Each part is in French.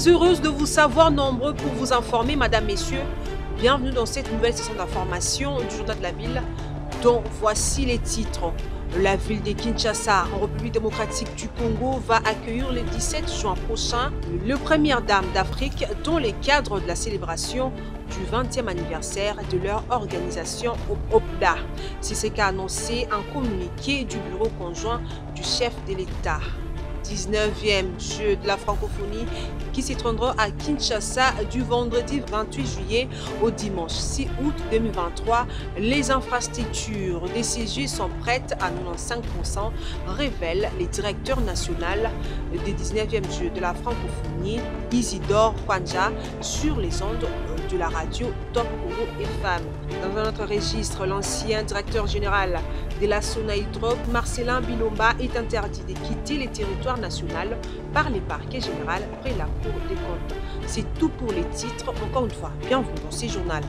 Très heureuse de vous savoir nombreux pour vous informer, Madame, Messieurs. Bienvenue dans cette nouvelle session d'information du Journal de la Ville, dont voici les titres. La ville de Kinshasa, en République démocratique du Congo, va accueillir le 17 juin prochain le Première Dame d'Afrique dans le cadre de la célébration du 20e anniversaire de leur organisation au OPDA. C'est ce qu'a annoncé un communiqué du bureau conjoint du chef de l'État. 19e jeu de la francophonie qui se tiendra à Kinshasa du vendredi 28 juillet au dimanche 6 août 2023. Les infrastructures des ces jeux sont prêtes à 95%, révèle le directeur national des 19e jeux de la francophonie, Isidore Kwanja, sur les ondes de la radio Top Congo FM. Dans un autre registre, l'ancien directeur général de la Sonaïdrop, Marcelin Bilomba, est interdit de quitter le territoire national par les parquets général près la Cour des comptes. C'est tout pour les titres. Encore une fois, bienvenue dans ce journal.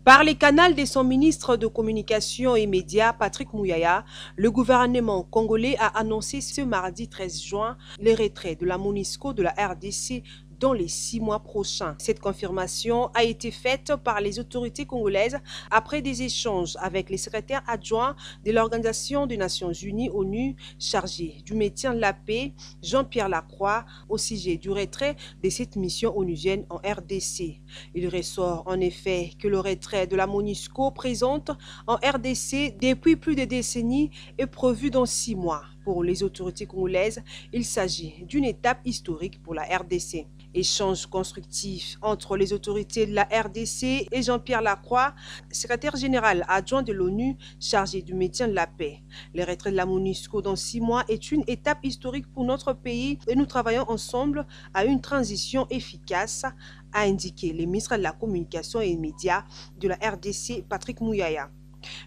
Par les canaux de son ministre de Communication et Médias, Patrick Muyaya, le gouvernement congolais a annoncé ce mardi 13 juin le retrait de la MONUSCO de la RDC dans les 6 mois prochains. Cette confirmation a été faite par les autorités congolaises après des échanges avec les secrétaires adjoints de l'Organisation des Nations Unies ONU chargé du maintien de la paix, Jean-Pierre Lacroix, au sujet du retrait de cette mission onusienne en RDC. Il ressort en effet que le retrait de la MONUSCO présente en RDC depuis plus de décennies est prévu dans 6 mois. Pour les autorités congolaises, il s'agit d'une étape historique pour la RDC. Échange constructif entre les autorités de la RDC et Jean-Pierre Lacroix, secrétaire général adjoint de l'ONU chargé du maintien de la paix. Le retrait de la MONUSCO dans 6 mois est une étape historique pour notre pays et nous travaillons ensemble à une transition efficace, a indiqué le ministre de la Communication et des Médias de la RDC, Patrick Muyaya.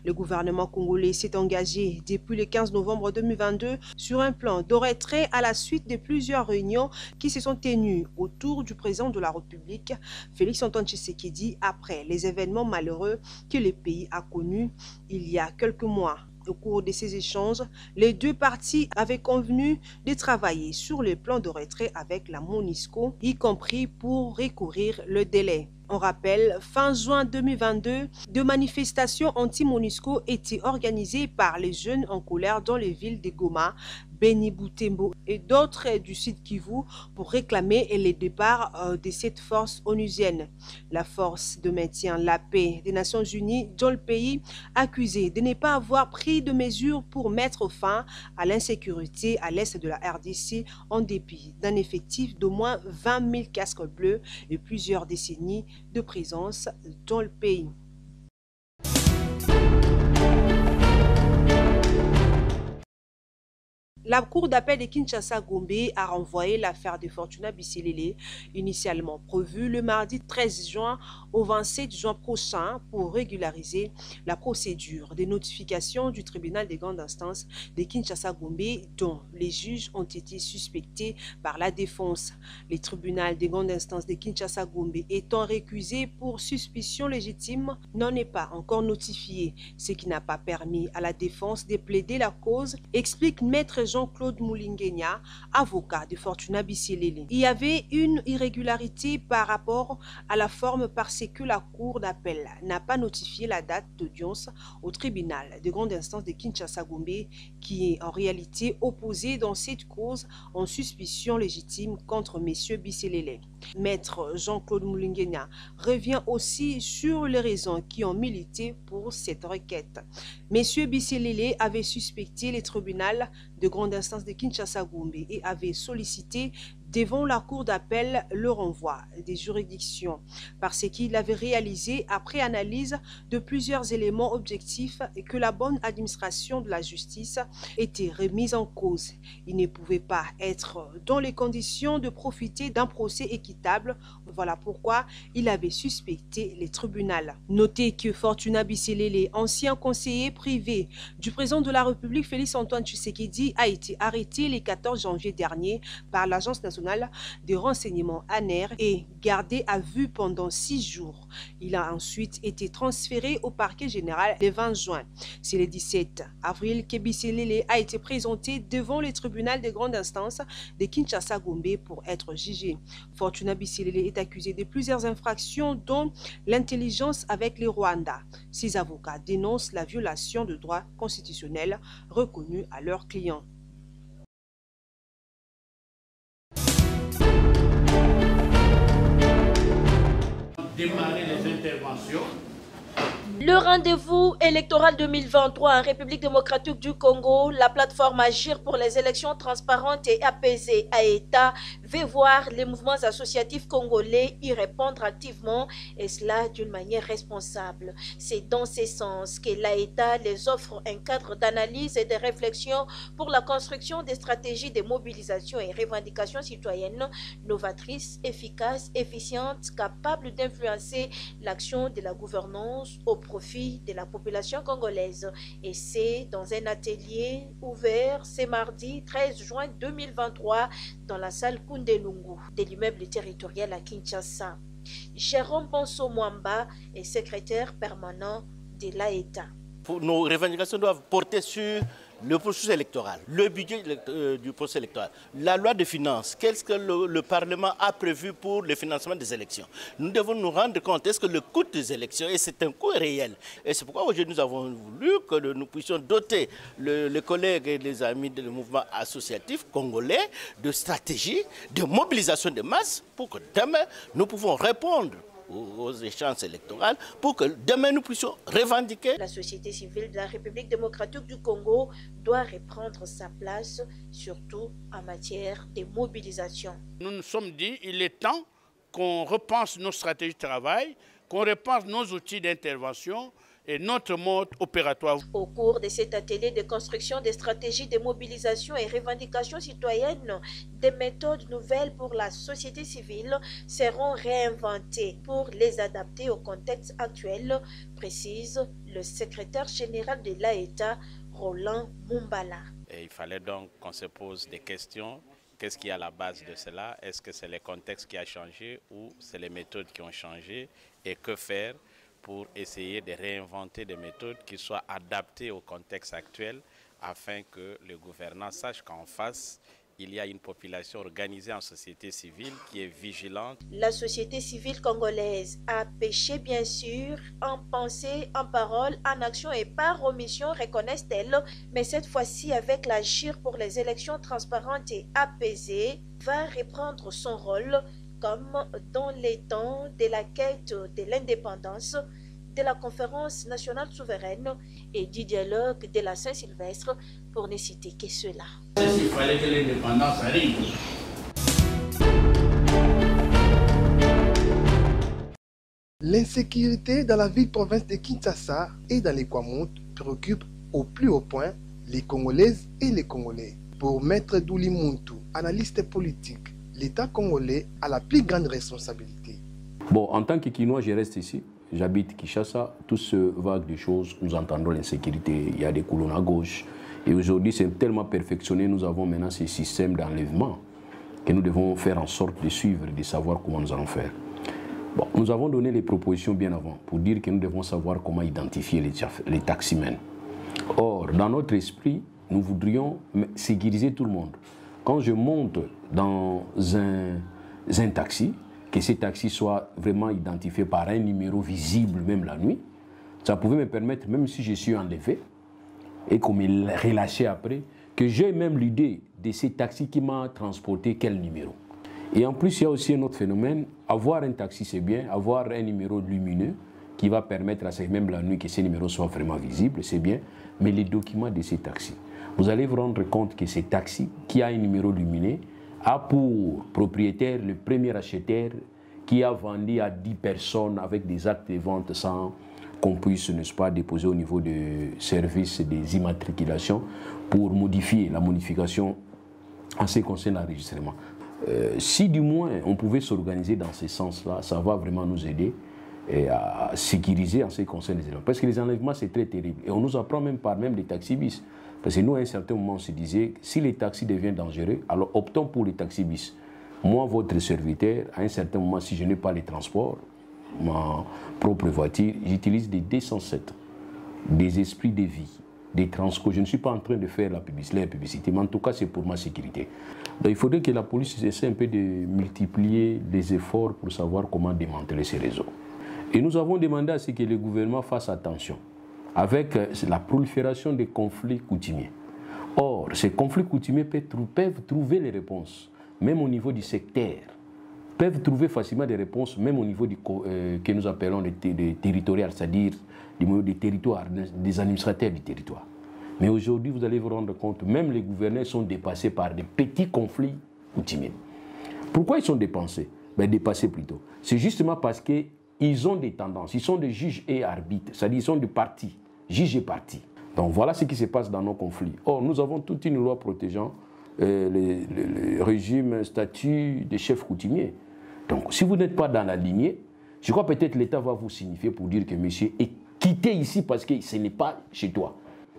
Le gouvernement congolais s'est engagé depuis le 15 novembre 2022 sur un plan de retrait à la suite de plusieurs réunions qui se sont tenues autour du président de la République, Félix-Antoine Tshisekedi, après les événements malheureux que le pays a connus il y a quelques mois. Au cours de ces échanges, les deux parties avaient convenu de travailler sur le plan de retrait avec la MONUSCO, y compris pour recourir le délai. On rappelle, fin juin 2022, deux manifestations anti-MONUSCO étaient organisées par les jeunes en colère dans les villes de Goma, Beni Butembo et d'autres du Sud Kivu pour réclamer le départ de cette force onusienne. La force de maintien de la paix des Nations Unies dans le pays, accusée de ne pas avoir pris de mesures pour mettre fin à l'insécurité à l'est de la RDC en dépit d'un effectif d'au moins 20 000 casques bleus et plusieurs décennies de présence dans le pays. La Cour d'appel de Kinshasa-Gombe a renvoyé l'affaire de Fortuna Bisilele, initialement prévue le mardi 13 juin au 27 juin prochain pour régulariser la procédure de notification du tribunal de grande instance de Kinshasa-Gombe dont les juges ont été suspectés par la défense. Le tribunal de grande instance de Kinshasa-Gombe étant récusé pour suspicion légitime n'en est pas encore notifié, ce qui n'a pas permis à la défense de plaider la cause, explique maître Jean-Claude Moulingenia, avocat de Fortuna Bisilele. Il y avait une irrégularité par rapport à la forme parce que la Cour d'appel n'a pas notifié la date d'audience au tribunal de grande instance de Kinshasa-Gombe qui est en réalité opposé dans cette cause en suspicion légitime contre messieurs Bisilele. Maître Jean-Claude Moulingenia revient aussi sur les raisons qui ont milité pour cette requête. Messieurs Bisilele avaient suspecté le tribunal de grande instance de Kinshasa-Gombe et avait sollicité devant la cour d'appel le renvoi des juridictions parce qu'il avait réalisé après analyse de plusieurs éléments objectifs et que la bonne administration de la justice était remise en cause. Il ne pouvait pas être dans les conditions de profiter d'un procès équitable. Voilà pourquoi il avait suspecté les tribunaux. Notez que Fortuna Bisilele, ancien conseiller privé du président de la République Félix-Antoine Tshisekedi, a été arrêté le 14 janvier dernier par l'Agence nationale national des renseignements ANER et gardé à vue pendant 6 jours. Il a ensuite été transféré au parquet général le 20 juin. C'est le 17 avril que Biselele a été présenté devant le tribunal de grande instance de Kinshasa-Gombe pour être jugé. Fortuna Biselele est accusé de plusieurs infractions dont l'intelligence avec les Rwandais. Ses avocats dénoncent la violation de droits constitutionnels reconnus à leurs clients. Démarrer les interventions. Le rendez-vous électoral 2023 en République démocratique du Congo, la plateforme Agir pour les élections transparentes et apaisées AETA veut voir les mouvements associatifs congolais y répondre activement et cela d'une manière responsable. C'est dans ce sens que l'AETA les offre un cadre d'analyse et de réflexion pour la construction des stratégies de mobilisation et revendications citoyennes novatrices, efficaces, efficientes, capables d'influencer l'action de la gouvernance au profit de la population congolaise. Et c'est dans un atelier ouvert ce mardi 13 juin 2023 dans la salle Kundelungu de l'immeuble territorial à Kinshasa. Jérôme Bonso Mwamba est secrétaire permanent de l'AETA. Nos revendications doivent porter sur le processus électoral, le budget du processus électoral, la loi de finances, qu'est-ce que le Parlement a prévu pour le financement des élections. Nous devons nous rendre compte, est-ce que le coût des élections, et c'est un coût réel. Et c'est pourquoi aujourd'hui nous avons voulu que nous puissions doter les collègues et les amis du mouvement associatif congolais de stratégies, de mobilisation de masse pour que demain nous pouvons répondre aux échéances électorales pour que demain nous puissions revendiquer. La société civile de la République démocratique du Congo doit reprendre sa place, surtout en matière de mobilisation. Nous nous sommes dit qu'il est temps qu'on repense nos stratégies de travail, qu'on repense nos outils d'intervention et notre mode opératoire. Au cours de cet atelier de construction des stratégies de mobilisation et revendications citoyennes, des méthodes nouvelles pour la société civile seront réinventées pour les adapter au contexte actuel, précise le secrétaire général de l'AETA, Roland Mumbala. Et il fallait donc qu'on se pose des questions. Qu'est-ce qui est à la base de cela? Est-ce que c'est le contexte qui a changé ou c'est les méthodes qui ont changé? Et que faire pour essayer de réinventer des méthodes qui soient adaptées au contexte actuel afin que le gouvernement sache qu'en face, il y a une population organisée en société civile qui est vigilante. La société civile congolaise a péché bien sûr, en pensée, en parole, en action et par omission, reconnaissent-elles, mais cette fois-ci avec l'Agir pour les élections transparentes et apaisées, va reprendre son rôle comme dans les temps de la quête de l'indépendance, de la conférence nationale souveraine et du dialogue de la Saint-Sylvestre, pour ne citer que cela. Il fallait que l'indépendance arrive. L'insécurité dans la ville-province de Kinshasa et dans les Kwamout préoccupe au plus haut point les Congolaises et les Congolais. Pour Maître Douli Muntu, analyste politique, l'État congolais a la plus grande responsabilité. Bon, en tant que Kinois, je reste ici. J'habite Kinshasa. Tout ce vague de choses, nous entendons l'insécurité. Il y a des colonnes à gauche. Et aujourd'hui, c'est tellement perfectionné. Nous avons maintenant ces systèmes d'enlèvement que nous devons faire en sorte de suivre et de savoir comment nous allons faire. Bon, nous avons donné les propositions bien avant pour dire que nous devons savoir comment identifier les taximens. Or, dans notre esprit, nous voudrions sécuriser tout le monde. Quand je monte dans un taxi, que ces taxis soient vraiment identifiés par un numéro visible même la nuit, ça pouvait me permettre, même si je suis enlevé et qu'on me relâché après, que j'ai même l'idée de ces taxis qui m'ont transporté quel numéro. Et en plus, il y a aussi un autre phénomène. Avoir un taxi, c'est bien. Avoir un numéro lumineux qui va permettre à ce même la nuit que ces numéros soient vraiment visibles, c'est bien. Mais les documents de ces taxis, vous allez vous rendre compte que ces taxis qui a un numéro lumineux a pour propriétaire le premier acheteur qui a vendu à 10 personnes avec des actes de vente sans qu'on puisse, n'est-ce pas, déposer au niveau du service des immatriculations pour modifier la modification en ce qui concerne l'enregistrement. Si du moins on pouvait s'organiser dans ce sens-là, ça va vraiment nous aider à sécuriser en ce qui concerne les enlèvements. Parce que les enlèvements, c'est très terrible. Et on nous apprend même par même les taxis-bis. Parce que nous, à un certain moment, on se disait, si les taxis deviennent dangereux, alors optons pour les taxis-bis. Moi, votre serviteur, à un certain moment, si je n'ai pas les transports, ma propre voiture, j'utilise des D107, des esprits de vie, des transco. Je ne suis pas en train de faire la publicité, mais en tout cas, c'est pour ma sécurité. Donc, il faudrait que la police essaie un peu de multiplier les efforts pour savoir comment démanteler ces réseaux. Et nous avons demandé à ce que le gouvernement fasse attention avec la prolifération des conflits coutumiers. Or, ces conflits coutumiers peuvent trouver les réponses, même au niveau du secteur, peuvent trouver facilement des réponses, même au niveau du, que nous appelons des territoriales, c'est-à-dire des territoires, des administrateurs du territoire. Mais aujourd'hui, vous allez vous rendre compte, même les gouverneurs sont dépassés par des petits conflits coutumiers. Pourquoi ils sont dépassés plutôt? C'est justement parce qu'ils ont des tendances, ils sont des juges et arbitres, c'est-à-dire ils sont des partis, juges et partis. Donc voilà ce qui se passe dans nos conflits. Or, nous avons toute une loi protégeant le régime, statut des chefs coutumiers. Donc si vous n'êtes pas dans la lignée, je crois peut-être l'État va vous signifier pour dire que monsieur est quitté ici parce que ce n'est pas chez toi.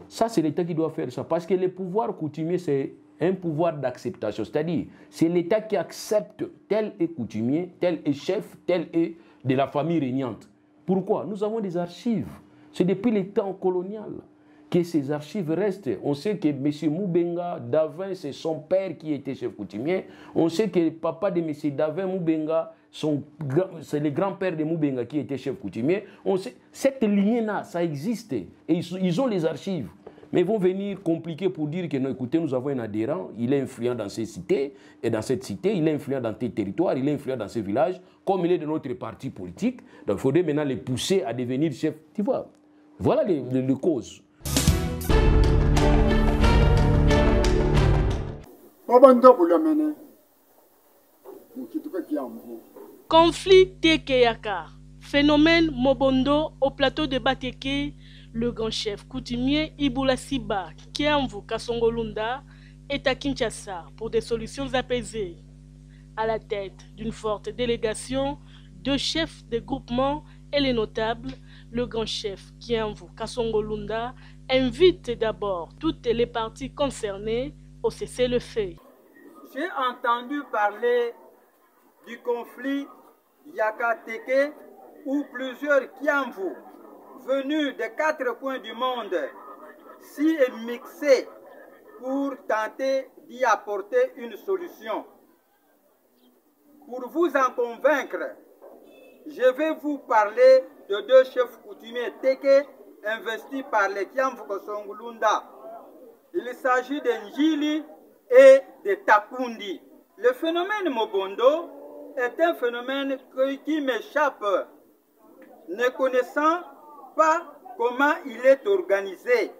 Ça, c'est l'État qui doit faire ça. Parce que le pouvoir coutumier, c'est un pouvoir d'acceptation. C'est-à-dire, c'est l'État qui accepte tel est coutumier, tel est chef, tel est de la famille régnante. Pourquoi? Nous avons des archives. C'est depuis le temps colonial que ces archives restent. On sait que M. Moubenga Davin, c'est son père qui était chef coutumier. On sait que le papa de M. Davin Moubenga, c'est le grand-père de Moubenga qui était chef coutumier. On sait, cette lignée-là, ça existe. Et ils ont les archives. Mais ils vont venir compliquer pour dire que, non, écoutez, nous avons un adhérent, il est influent dans ces cités, et dans cette cité, il est influent dans tes territoires, il est influent dans ces villages, comme il est de notre parti politique. Donc il faudrait maintenant les pousser à devenir chef. Tu vois, voilà les causes. Conflit Tekeyaka, phénomène Mobondo au plateau de Bateke, le grand chef coutumier Iboula Siba, Kiamvu Kasongolunda, est à Kinshasa pour des solutions apaisées. À la tête d'une forte délégation, deux chefs de groupement et les notables, le grand chef Kiamvu Kasongolunda invite d'abord toutes les parties concernées au cessez-le-feu. J'ai entendu parler du conflit Yaka-Teke où plusieurs Kiamvu venus des 4 coins du monde s'y mixés pour tenter d'y apporter une solution. Pour vous en convaincre, je vais vous parler de deux chefs coutumiers Teke investis par les Kiamvu Kasongolunda. Il s'agit de Njili et de Takundi. Le phénomène Mobondo est un phénomène qui m'échappe, ne connaissant pas comment il est organisé.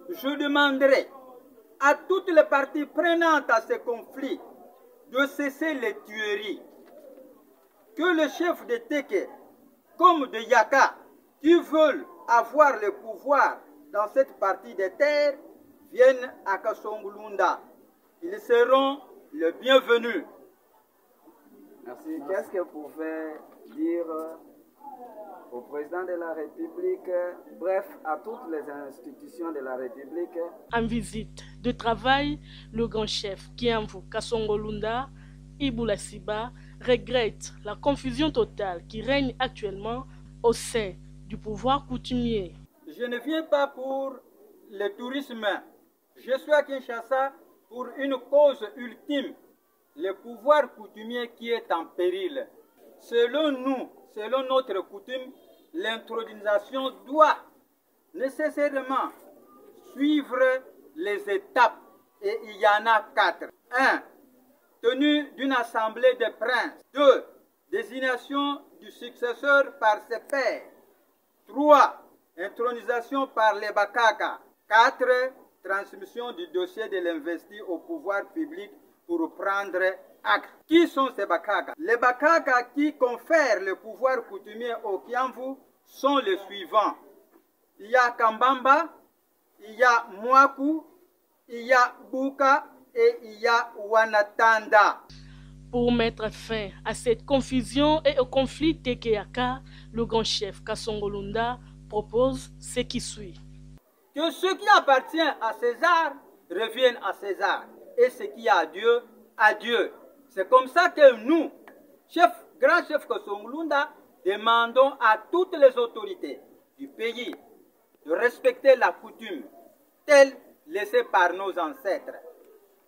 Je demanderai à toutes les parties prenantes à ce conflit de cesser les tueries. Que le chef de Teke comme de Yaka qui veulent avoir le pouvoir dans cette partie des terres viennent à Kasongolunda. Ils seront les bienvenus. Merci. Qu'est-ce que vous pouvez dire au président de la République, bref, à toutes les institutions de la République? En visite de travail, le grand chef Kiamvu Kasongolunda, Iboula Siba, regrette la confusion totale qui règne actuellement au sein du pouvoir coutumier. Je ne viens pas pour le tourisme. Je suis à Kinshasa pour une cause ultime, le pouvoir coutumier qui est en péril. Selon nous, selon notre coutume, l'intronisation doit nécessairement suivre les étapes et il y en a 4. 1. Tenue d'une assemblée de princes. 2. Désignation du successeur par ses pairs. 3. Intronisation par les Bakaka. 4. Transmission du dossier de l'investi au pouvoir public pour prendre acte. Qui sont ces Bakaka? Les Bakaka qui confèrent le pouvoir coutumier au Kiamvu sont les suivants. Il y a Kambamba, il y a Mwaku, il y a Buka et il y a Wanatanda. Pour mettre fin à cette confusion et au conflit Tekeyaka, le grand chef Kasongolunda propose ce qui suit. Que ce qui appartient à César revienne à César et ce qui est à Dieu, C'est comme ça que nous, grand chef Kasongolunda, demandons à toutes les autorités du pays de respecter la coutume telle laissée par nos ancêtres.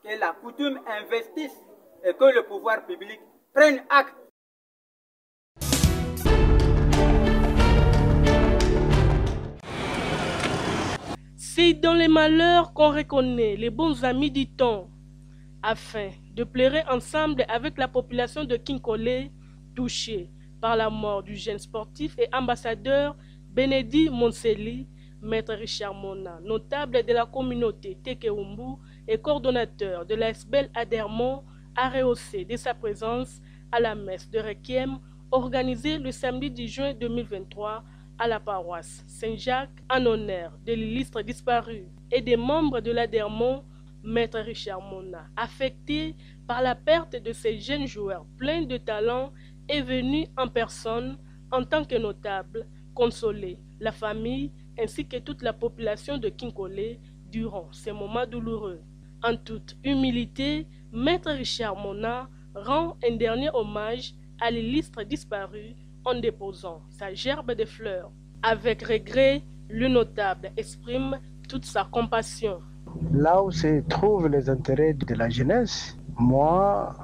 Que la coutume investisse et que le pouvoir public prenne acte. C'est dans les malheurs qu'on reconnaît les bons amis, dit-on, afin de pleurer ensemble avec la population de Kinkole touchée par la mort du jeune sportif et ambassadeur Benedi Monseli. Maître Richard Mona, notable de la communauté Tekeumbu et coordonnateur de la SBL Adermont, a rehaussé de sa présence à la messe de Requiem organisée le samedi 10 juin 2023 à la paroisse Saint-Jacques en honneur de l'illustre disparu et des membres de l'Adermont. Maître Richard Mona, affecté par la perte de ces jeunes joueurs pleins de talent, est venu en personne en tant que notable consoler la famille ainsi que toute la population de Kinkole durant ces moments douloureux. En toute humilité, Maître Richard Mona rend un dernier hommage à l'illustre disparu en déposant sa gerbe de fleurs. Avec regret, le notable exprime toute sa compassion. Là où se trouvent les intérêts de la jeunesse, moi,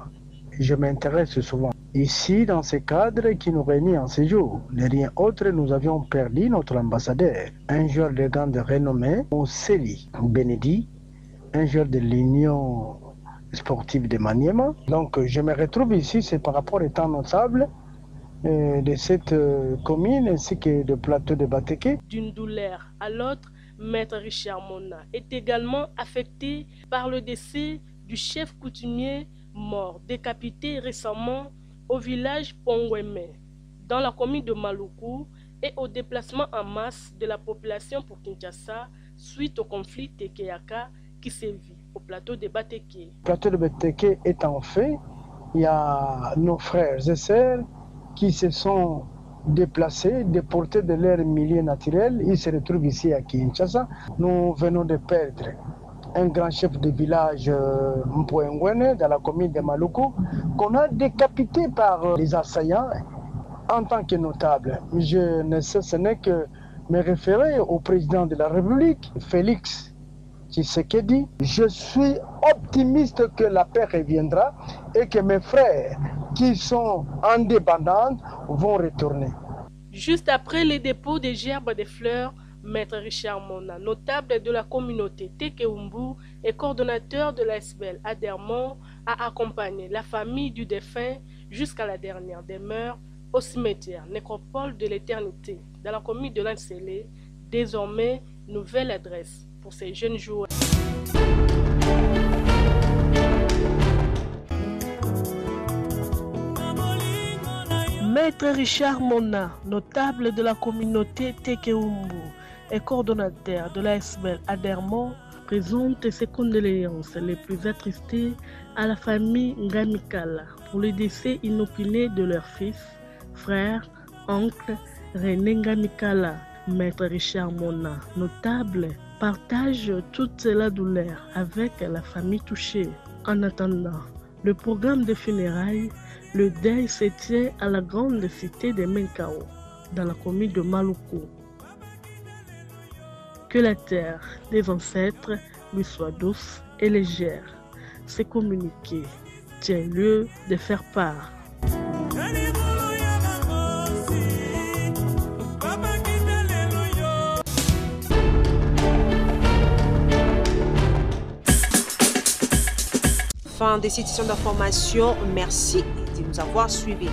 je m'intéresse souvent. Ici, dans ce cadre qui nous réunit en ce jour, de rien autre, nous avions perdu notre ambassadeur, un joueur de grande renommée, Monseli Benedi, un joueur de l'Union sportive de Maniema. Donc, je me retrouve ici, c'est par rapport au temps notable de cette commune ainsi que du plateau de Bateke. D'une douleur à l'autre, Maître Richard Mona est également affecté par le décès du chef coutumier mort décapité récemment au village Pongweme, dans la commune de Maluku, et au déplacement en masse de la population pour Kinshasa suite au conflit Tekeyaka qui sévit au plateau de Bateke. Le plateau de Bateke est en fait, il y a nos frères et sœurs qui se sont déplacés, déportés de leur milieu naturel. Ils se retrouvent ici à Kinshasa. Nous venons de perdre un grand chef de village Mpouengwene dans la commune de Maluku qu'on a décapité par les assaillants en tant que notable. Je ne sais ce n'est que me référer au président de la République, Félix Tshisekedi. Je suis optimiste que la paix reviendra et que mes frères qui sont indépendants vont retourner. Juste après les dépôts des gerbes de fleurs, Maître Richard Mona, notable de la communauté Tekeumbu et coordonnateur de la SBL Adermont, a accompagné la famille du défunt jusqu'à la dernière demeure au cimetière Nécropole de l'Éternité, dans la commune de Lansele, désormais nouvelle adresse pour ces jeunes joueurs. Maître Richard Mona, notable de la communauté Tekeumbu et coordonnateur de la SBL Adermont, présente ses condoléances les plus attristées à la famille Ngamikala pour le décès inopiné de leur fils, frère, oncle René Ngamikala. Maître Richard Mona, notable, partage toute la douleur avec la famille touchée. En attendant le programme de funérailles, le deuil se tient à la grande cité de Menkao, dans la commune de Maluku. Que la terre des ancêtres lui soit douce et légère. Ce communiqué tient lieu de faire part. Fin des éditions d'information. Merci de nous avoir suivis.